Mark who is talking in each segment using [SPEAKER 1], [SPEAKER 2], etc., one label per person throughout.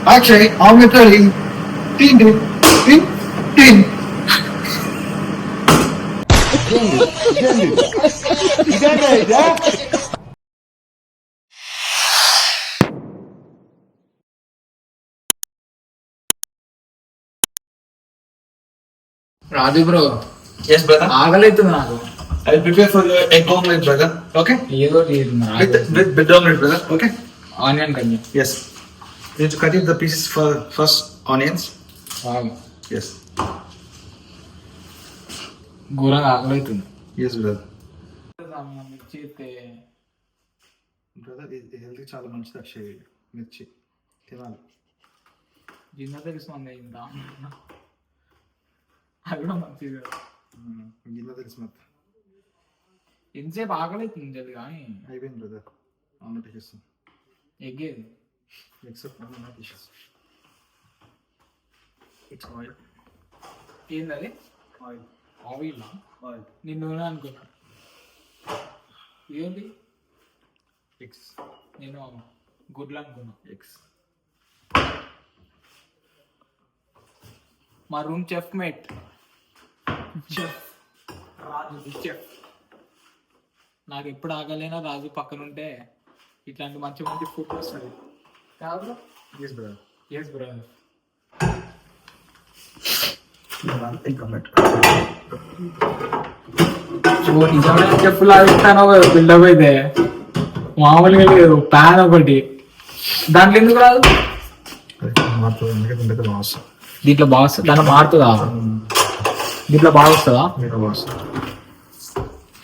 [SPEAKER 1] Akshay, omelet ready. Tin, tin, tin, tin.
[SPEAKER 2] రాజు bro,
[SPEAKER 1] Yes, brother.
[SPEAKER 2] ఆగలేదు నాకు.
[SPEAKER 1] I'll prepare for the egg omelet, brother. Okay?
[SPEAKER 2] ఏదో
[SPEAKER 1] With bread omelet, brother. Okay?
[SPEAKER 2] Onion Kanya
[SPEAKER 1] Yes. You need to cut it the pieces for first onions. Yes.
[SPEAKER 2] ఘోరంగా ఆకలవుతుంది.
[SPEAKER 1] Yes, brother.
[SPEAKER 2] మిర్చి అయితే
[SPEAKER 1] brother ఇది health చాలా మంచిది అక్షయ్. మిర్చి తినాలి.
[SPEAKER 2] జిన్న తెలుస్తుంది ఇంత అది కూడా మంచిది కదా.
[SPEAKER 1] గిన్నె తెలుసు మొత్తం
[SPEAKER 2] ఎంతసేపు ఆకలవుతుంది జల్ది కానీ
[SPEAKER 1] అయిపోయింది బ్రదర్. ఆమ్లెట్ వేసేస్తాం.
[SPEAKER 2] ఎగ్గేది
[SPEAKER 1] ఎక్సెప్ట్ ఆమ్లెట్ వేసేస్తాం. It's oil.
[SPEAKER 2] ఏంది అది?
[SPEAKER 1] ఆయిల్.
[SPEAKER 2] Oil
[SPEAKER 1] oil.
[SPEAKER 2] నేను నూనె అనుకున్నా. ఏంటి?
[SPEAKER 1] ఎగ్స్.
[SPEAKER 2] నేను గుడ్లు అనుకున్నా.
[SPEAKER 1] ఎగ్స్.
[SPEAKER 2] మా రూమ్ చెఫ్ మేట్ రాజు చెఫ్. నాకు ఎప్పుడు ఆగలేనా రాజు పక్కన ఉంటే ఇట్లాంటి మంచి మంచి ఫుడ్ వస్తుంది కాదు.
[SPEAKER 1] Yes brother.
[SPEAKER 2] Yes brother. నిజమైన చెఫ్ లాగా ఇస్తాను బిల్డప్ అయితే మామూలుగా లేదు. ప్యాన్ ఒకటి దాంట్లో ఎందుకు రాదు? దీంట్లో బాగా వస్తుంది. దాంట్లో మారుతుందా? దీంట్లో బాగా వస్తుందా?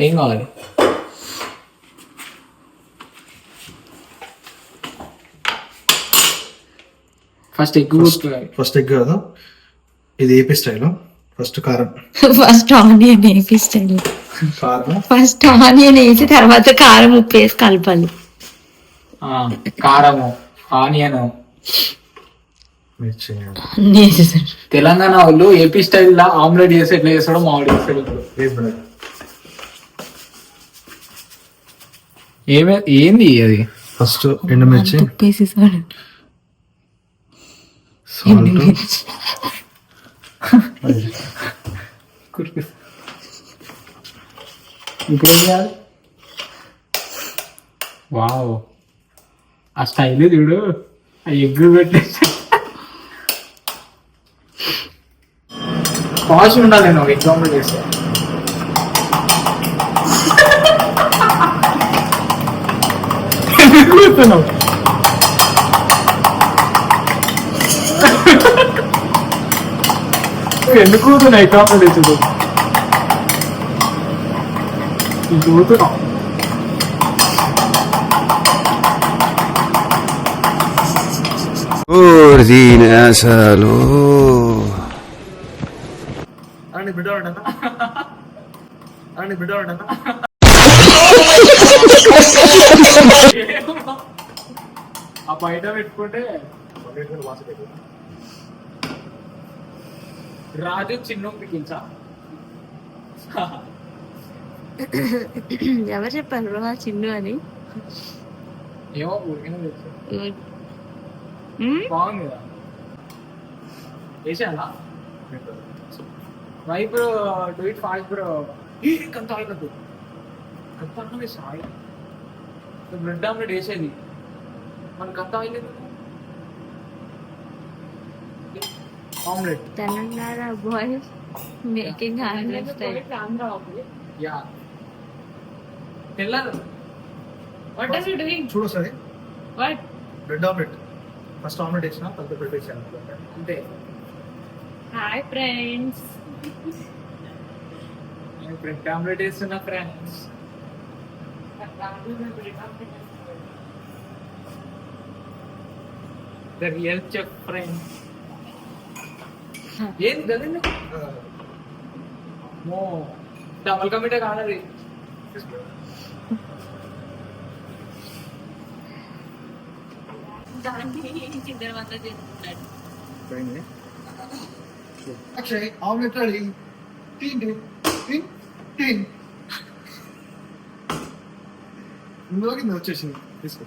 [SPEAKER 2] ఏం కావాలి? First egg.
[SPEAKER 1] ఫస్ట్ ఎగ్ కాదు, ఇది ఏపీ స్టైల్. ఫస్ట్ కారం.
[SPEAKER 3] ఫస్ట్ ఆనియన్ వేసి స్టైల్.
[SPEAKER 1] కారం
[SPEAKER 3] ఫస్ట్ ఆనియన్ వేసి తర్వాత కారం ఉప్పు వేసి కలపాలి.
[SPEAKER 2] కారము, ఆనియన్,
[SPEAKER 1] మిర్చి.
[SPEAKER 2] తెలంగాణ వాళ్ళు ఏపీ స్టైల్ లా ఆమ్లెట్ చేసి ఎట్లా చేస్తాడో మామిడి చేస్తాడు. ఏంది అది?
[SPEAKER 1] ఫస్ట్ ఎండుమిర్చి,
[SPEAKER 3] ఉప్పు వేసేసాడు.
[SPEAKER 2] ఇప్పుడు ఏం చేయాలి? వావ్, ఆ స్టైల్ చూడు. ఆ ఎగ్ పెట్టేసి పాష్ ఉండాలి. నేను ఒక ఎగ్జాంపుల్ చేస్తా. కూర్చున్నావు ఎందుకు కూర్చున్నావు? ఎగ్జాంపుల్ చేసేది కూర్చున్నావు.
[SPEAKER 4] అసలు
[SPEAKER 1] బిడ్డ
[SPEAKER 2] ఆ బయట పెట్టుకుంటే రాజు చిన్న పికిల్చా.
[SPEAKER 3] ఎవరు చెప్పారు రా చిన్ను అని?
[SPEAKER 2] ఏమో ఊరికనే తెలుసు. బాగుంది కదా వేసాలా? Why bro do it fast bro. కంత ఆయిల్ వద్దు, కంత అన్నం వేసి ఆయిల్. బ్రెడ్ ఆమ్లెట్ వేసేది మనకు అంత ఆయిల్ ఎందుకు? Omelette
[SPEAKER 3] Telangana boys making omelette style.
[SPEAKER 2] యా తెల్లదు. What are you doing?
[SPEAKER 1] చూడు సరే.
[SPEAKER 3] What?
[SPEAKER 1] Bread omelette. First omelette వేసిన తర్వాత బ్రెడ్ వేసాను
[SPEAKER 2] అంతే.
[SPEAKER 3] Hi friends.
[SPEAKER 2] బ్రెడ్ ఆమ్లెట్ వేస్తున్నా friends. The real chef friend. ఏంది గదండి? మో డబల్ కమిటే కానది.
[SPEAKER 1] Akshay, omelet ready. Tin, tin, tin, tin. ఇందులోకి వచ్చేసింది. తీసుకో.